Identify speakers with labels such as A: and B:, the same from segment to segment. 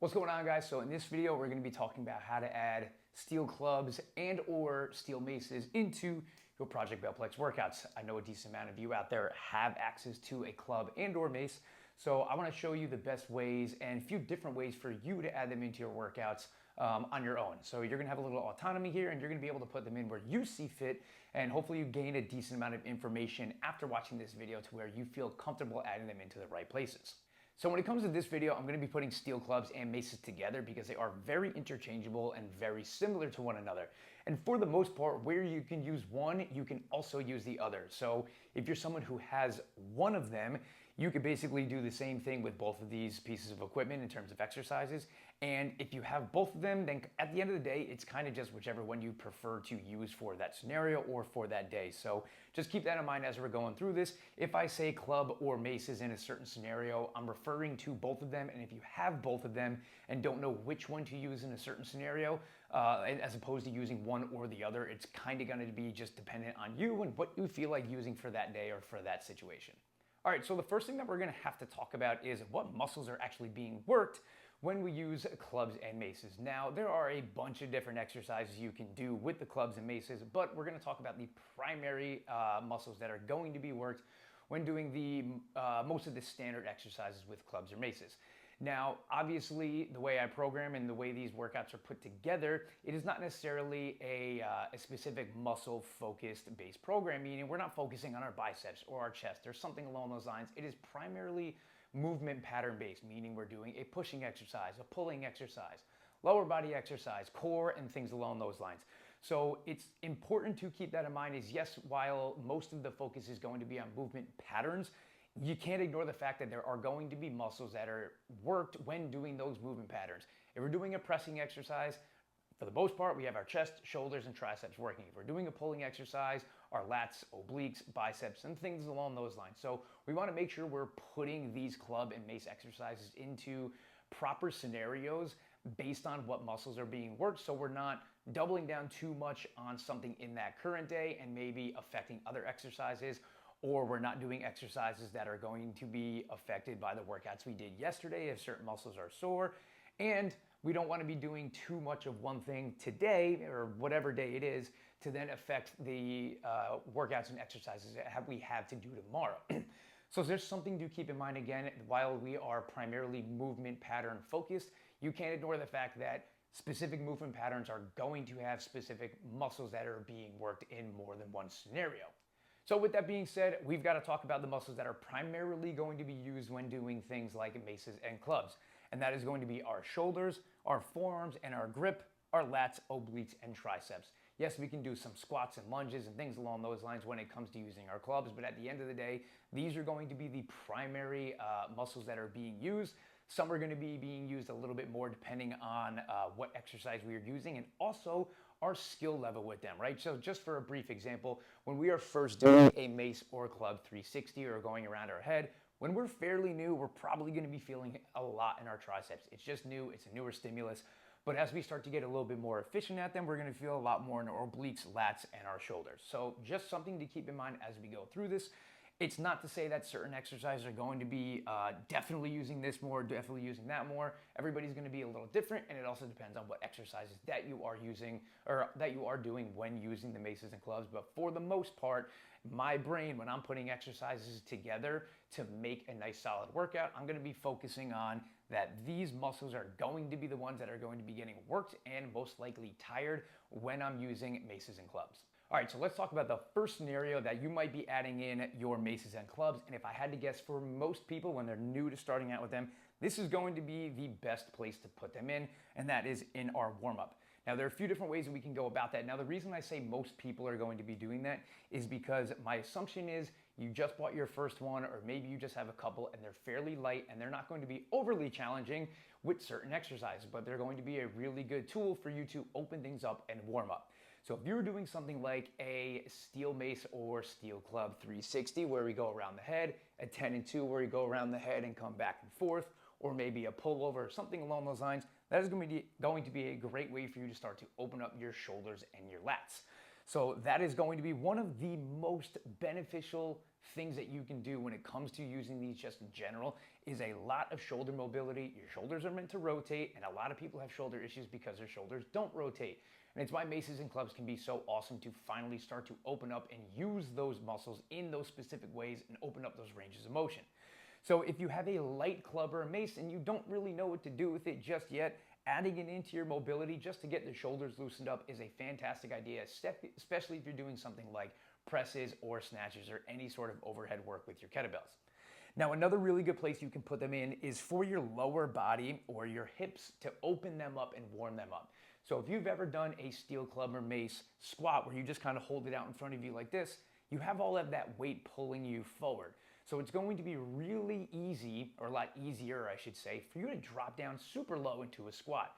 A: What's going on, guys? So in this video, we're going to be talking about how to add steel clubs and or steel maces into your Project Bellplex workouts. I know a decent amount of you out there have access to a club and or mace. So I want to show you the best ways and a few different ways for you to add them into your workouts on your own. So you're going to have a little autonomy here and you're going to be able to put them in where you see fit, and hopefully you gain a decent amount of information after watching this video to where you feel comfortable adding them into the right places. So when it comes to this video, I'm going to be putting steel clubs and maces together because they are very interchangeable and very similar to one another. And for the most part, where you can use one, you can also use the other. So if you're someone who has one of them, you could basically do the same thing with both of these pieces of equipment in terms of exercises. And if you have both of them, then at the end of the day, it's kind of just whichever one you prefer to use for that scenario or for that day. So just keep that in mind as we're going through this. If I say club or maces in a certain scenario, I'm referring to both of them. And if you have both of them and don't know which one to use in a certain scenario, as opposed to using one or the other, it's kind of going to be just dependent on you and what you feel like using for that day or for that situation. All right, so the first thing that we're going to have to talk about is what muscles are actually being worked when we use clubs and maces. Now, there are a bunch of different exercises you can do with the clubs and maces, but we're going to talk about the primary muscles that are going to be worked when doing the most of the standard exercises with clubs or maces. Now, obviously, the way I program and the way these workouts are put together, it is not necessarily a specific muscle-focused based program, meaning we're not focusing on our biceps or our chest or something along those lines. It is primarily movement pattern based, meaning we're doing a pushing exercise, a pulling exercise, lower body exercise, core, and things along those lines. So it's important to keep that in mind is, yes, while most of the focus is going to be on movement patterns, you can't ignore the fact that there are going to be muscles that are worked when doing those movement patterns. If we're doing a pressing exercise, for the most part, we have our chest, shoulders, and triceps working. If we're doing a pulling exercise, our lats, obliques, biceps, and things along those lines. So we want to make sure we're putting these club and mace exercises into proper scenarios based on what muscles are being worked, so we're not doubling down too much on something in that current day and maybe affecting other exercises, or we're not doing exercises that are going to be affected by the workouts we did yesterday if certain muscles are sore. And we don't want to be doing too much of one thing today or whatever day it is to then affect the workouts and exercises that we have to do tomorrow. So there's something to keep in mind again, while we are primarily movement pattern focused, you can't ignore the fact that specific movement patterns are going to have specific muscles that are being worked in more than one scenario. So with that being said, we've got to talk about the muscles that are primarily going to be used when doing things like maces and clubs. And that is going to be our shoulders, our forearms, and our grip, our lats, obliques, and triceps. Yes, we can do some squats and lunges and things along those lines when it comes to using our clubs, but at the end of the day, these are going to be the primary muscles that are being used. Some are going to be being used a little bit more depending on what exercise we are using and also our skill level with them, right? So just for a brief example, when we are first doing a mace or club 360 or going around our head, when we're fairly new, we're probably going to be feeling a lot in our triceps. It's just new, it's a newer stimulus. But as we start to get a little bit more efficient at them, we're going to feel a lot more in our obliques, lats, and our shoulders. So just something to keep in mind as we go through this. It's not to say that certain exercises are going to be definitely using this more, definitely using that more. Everybody's going to be a little different, and it also depends on what exercises that you are using or that you are doing when using the maces and clubs. But for the most part, my brain, when I'm putting exercises together to make a nice solid workout, I'm going to be focusing on that these muscles are going to be the ones that are going to be getting worked and most likely tired when I'm using maces and clubs. All right, so let's talk about the first scenario that you might be adding in your maces and clubs. And if I had to guess, for most people when they're new to starting out with them, this is going to be the best place to put them in, and that is in our warm-up. Now, there are a few different ways that we can go about that. Now, the reason I say most people are going to be doing that is because my assumption is you just bought your first one, or maybe you just have a couple and they're fairly light and they're not going to be overly challenging with certain exercises, but they're going to be a really good tool for you to open things up and warm up. So if you're doing something like a steel mace or steel club 360 where we go around the head, a 10 and 2 where you go around the head and come back and forth, or maybe a pullover or something along those lines, that is going to be a great way for you to start to open up your shoulders and your lats. So that is going to be one of the most beneficial things that you can do when it comes to using these just in general, is a lot of shoulder mobility. Your shoulders are meant to rotate, and a lot of people have shoulder issues because their shoulders don't rotate. And it's why maces and clubs can be so awesome to finally start to open up and use those muscles in those specific ways and open up those ranges of motion. So if you have a light club or a mace and you don't really know what to do with it just yet, adding it into your mobility just to get the shoulders loosened up is a fantastic idea, especially if you're doing something like presses or snatches or any sort of overhead work with your kettlebells. Now, another really good place you can put them in is for your lower body or your hips to open them up and warm them up. So if you've ever done a steel club or mace squat where you just kind of hold it out in front of you like this, you have all of that weight pulling you forward. So it's going to be really easy, or a lot easier, I should say, for you to drop down super low into a squat.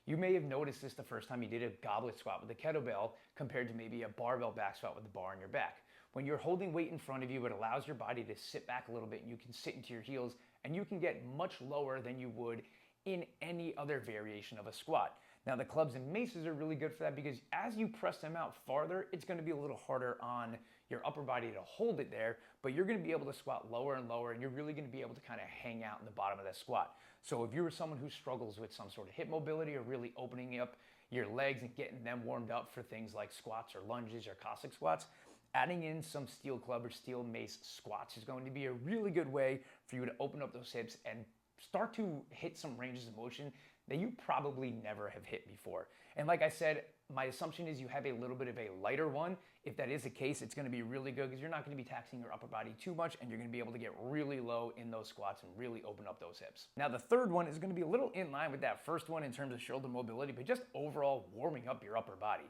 A: You may have noticed this the first time you did a goblet squat with a kettlebell compared to maybe a barbell back squat with a bar on your back. When you're holding weight in front of you, it allows your body to sit back a little bit and you can sit into your heels and you can get much lower than you would in any other variation of a squat. Now the clubs and maces are really good for that because as you press them out farther, it's going to be a little harder on your upper body to hold it there, but you're going to be able to squat lower and lower and you're really going to be able to kind of hang out in the bottom of that squat. So if you're someone who struggles with some sort of hip mobility or really opening up your legs and getting them warmed up for things like squats or lunges or Cossack squats, adding in some steel club or steel mace squats is going to be a really good way for you to open up those hips and start to hit some ranges of motion that you probably never have hit before. And like I said, my assumption is you have a little bit of a lighter one. If that is the case, it's going to be really good because you're not going to be taxing your upper body too much and you're going to be able to get really low in those squats and really open up those hips. Now the third one is going to be a little in line with that first one in terms of shoulder mobility, but just overall warming up your upper body.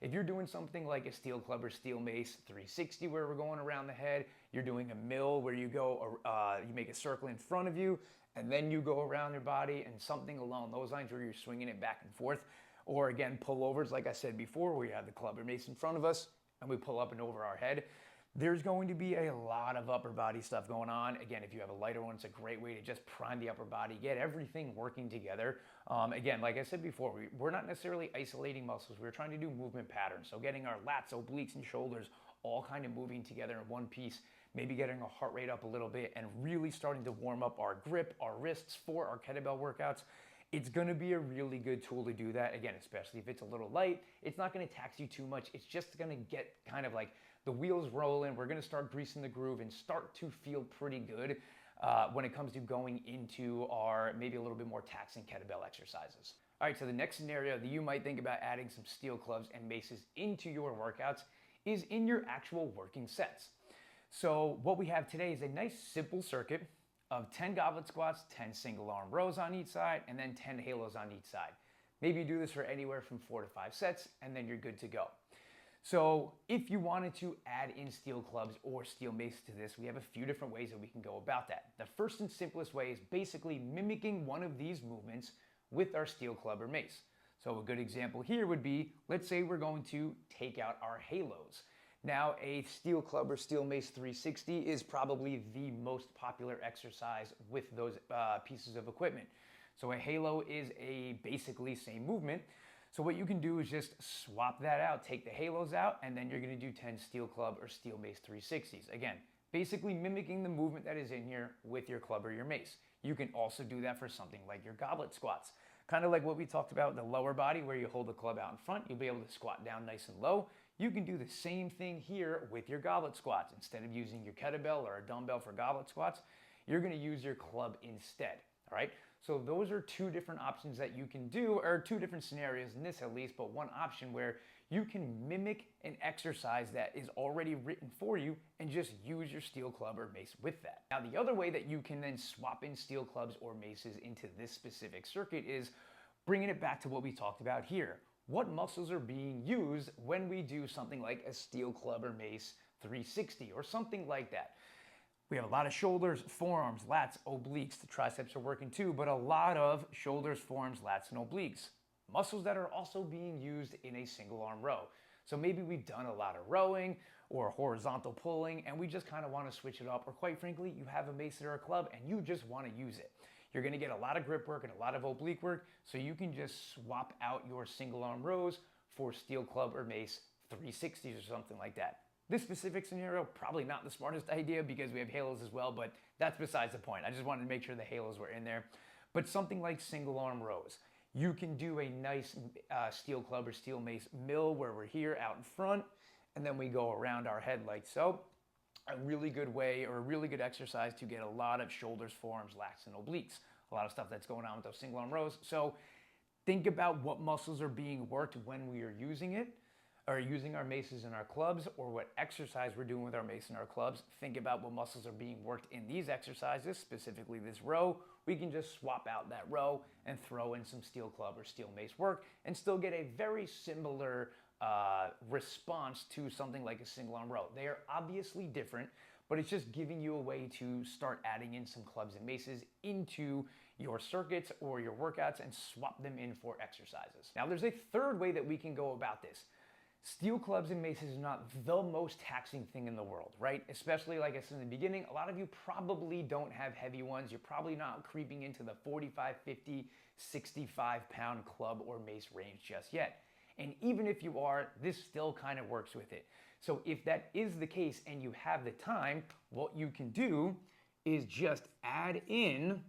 A: If you're doing something like a steel club or steel mace 360 where we're going around the head, you're doing a mill where you go, you make a circle in front of you and then you go around your body, and something along those lines where you're swinging it back and forth. Or again, pullovers, like I said before, where you have the club or mace in front of us and we pull up and over our head. There's going to be a lot of upper body stuff going on. Again, if you have a lighter one, it's a great way to just prime the upper body, get everything working together. Again, like I said before, we're not necessarily isolating muscles. We're trying to do movement patterns. So getting our lats, obliques, and shoulders all kind of moving together in one piece, maybe getting our heart rate up a little bit and really starting to warm up our grip, our wrists for our kettlebell workouts. It's going to be a really good tool to do that. Again, especially if it's a little light, it's not going to tax you too much. It's just going to get kind of like the wheels rolling. We're going to start greasing the groove and start to feel pretty good when it comes to going into our maybe a little bit more taxing kettlebell exercises. All right, so the next scenario that you might think about adding some steel clubs and maces into your workouts is in your actual working sets. So what we have today is a nice simple circuit of 10 goblet squats, 10 single arm rows on each side, and then 10 halos on each side. Maybe you do this for anywhere from 4 to 5 sets, and then you're good to go. So if you wanted to add in steel clubs or steel mace to this, we have a few different ways that we can go about that. The first and simplest way is basically mimicking one of these movements with our steel club or mace. So a good example here would be, let's say we're going to take out our halos. Now, a steel club or steel mace 360 is probably the most popular exercise with those pieces of equipment. So a halo is a basically same movement. So what you can do is just swap that out, take the halos out, and then you're going to do 10 steel club or steel mace 360s. Again, basically mimicking the movement that is in here with your club or your mace. You can also do that for something like your goblet squats. Kind of like what we talked about, the lower body where you hold the club out in front, you'll be able to squat down nice and low. You can do the same thing here with your goblet squats. Instead of using your kettlebell or a dumbbell for goblet squats, you're going to use your club instead, all right? So those are two different options that you can do, or two different scenarios in this at least, but one option where you can mimic an exercise that is already written for you and just use your steel club or mace with that. Now, the other way that you can then swap in steel clubs or maces into this specific circuit is bringing it back to what we talked about here. What muscles are being used when we do something like a steel club or mace 360 or something like that? We have a lot of shoulders, forearms, lats, obliques. The triceps are working too, but a lot of shoulders, forearms, lats, and obliques. Muscles that are also being used in a single arm row. So maybe we've done a lot of rowing or horizontal pulling and we just kind of want to switch it up, or quite frankly, you have a mace or a club and you just want to use it. You're going to get a lot of grip work and a lot of oblique work, so you can just swap out your single arm rows for steel club or mace 360s or something like that. This specific scenario, probably not the smartest idea because we have halos as well, but that's besides the point. I just wanted to make sure the halos were in there. But something like single arm rows. You can do a nice steel club or steel mace mill where we're here out in front, and then we go around our head like so. A really good way or a really good exercise to get a lot of shoulders, forearms, lats, and obliques. A lot of stuff that's going on with those single arm rows. So think about what muscles are being worked when we are using it, or using our maces and our clubs, or what exercise we're doing with our mace and our clubs. Think about what muscles are being worked in these exercises, specifically this row. We can just swap out that row and throw in some steel club or steel mace work and still get a very similar response to something like a single arm row. They are obviously different, but it's just giving you a way to start adding in some clubs and maces into your circuits or your workouts and swap them in for exercises. Now there's a third way that we can go about this. Steel clubs and maces is not the most taxing thing in the world, right? Especially like I said in the beginning, a lot of you probably don't have heavy ones. You're probably not creeping into the 45, 50, 65 pound club or mace range just yet. And even if you are, this still kind of works with it. So if that is the case and you have the time, what you can do is just add in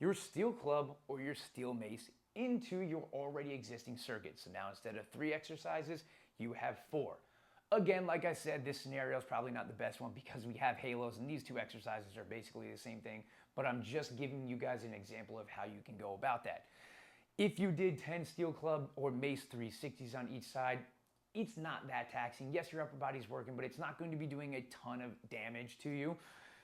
A: your steel club or your steel mace into your already existing circuit. So now instead of 3 exercises, you have 4. Again, like I said, this scenario is probably not the best one because we have halos and these 2 exercises are basically the same thing, but I'm just giving you guys an example of how you can go about that. If you did 10 steel club or mace 360s on each side, it's not that taxing. Yes, your upper body's working, but it's not going to be doing a ton of damage to you.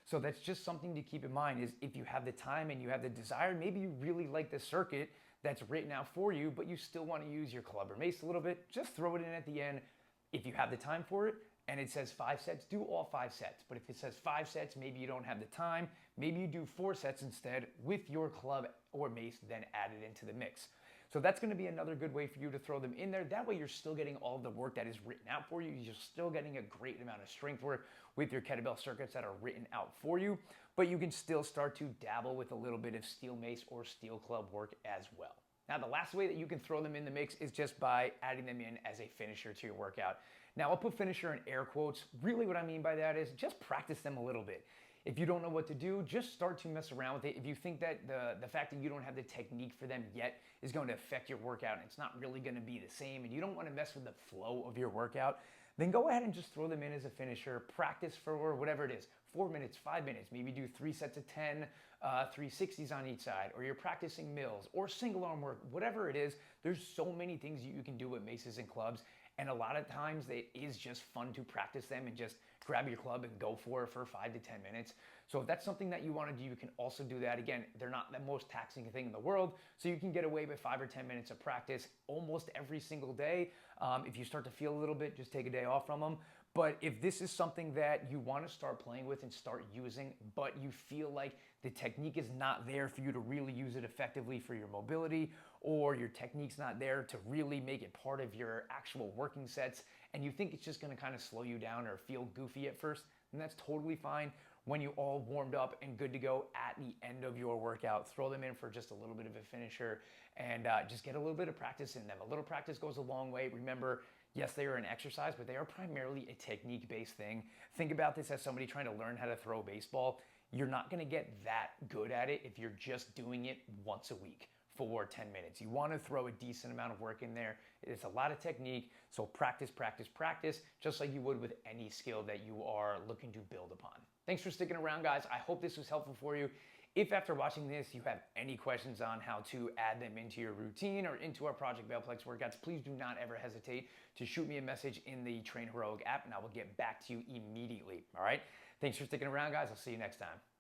A: So that's just something to keep in mind is if you have the time and you have the desire, maybe you really like the circuit that's written out for you, but you still want to use your club or mace a little bit, just throw it in at the end. If you have the time for it and it says 5 sets, do all 5 sets. But if it says 5 sets, maybe you don't have the time, maybe you do 4 sets instead with your club or mace, then add it into the mix. So that's going to be another good way for you to throw them in there. That way you're still getting all the work that is written out for you. You're still getting a great amount of strength work with your kettlebell circuits that are written out for you, but you can still start to dabble with a little bit of steel mace or steel club work as well. Now, the last way that you can throw them in the mix is just by adding them in as a finisher to your workout. Now, I'll put finisher in air quotes. Really what I mean by that is just practice them a little bit. If you don't know what to do, just start to mess around with it. If you think that the fact that you don't have the technique for them yet is going to affect your workout and it's not really going to be the same and you don't want to mess with the flow of your workout, then go ahead and just throw them in as a finisher. Practice for whatever it is, 4 minutes, 5 minutes, maybe do 3 sets of 10, 360s on each side, or you're practicing mills or single arm work, whatever it is. There's so many things you can do with maces and clubs. And a lot of times it is just fun to practice them and just grab your club and go for it for 5 to 10 minutes. So if that's something that you want to do, you can also do that. Again, they're not the most taxing thing in the world, so you can get away with 5 or 10 minutes of practice almost every single day. If you start to feel a little bit, just take a day off from them. But if this is something that you want to start playing with and start using, but you feel like the technique is not there for you to really use it effectively for your mobility, or your technique's not there to really make it part of your actual working sets, and you think it's just going to kind of slow you down or feel goofy at first, then that's totally fine. When you all warmed up and good to go at the end of your workout, throw them in for just a little bit of a finisher and just get a little bit of practice in them. A little practice goes a long way. Remember, yes, they are an exercise, but they are primarily a technique-based thing. Think about this as somebody trying to learn how to throw a baseball. You're not going to get that good at it if you're just doing it once a week for 10 minutes. You want to throw a decent amount of work in there. It's a lot of technique, so practice, practice, practice, just like you would with any skill that you are looking to build upon. Thanks for sticking around, guys. I hope this was helpful for you. If after watching this, you have any questions on how to add them into your routine or into our Project Bellplex workouts, please do not ever hesitate to shoot me a message in the Train Heroic app and I will get back to you immediately, all right? Thanks for sticking around, guys. I'll see you next time.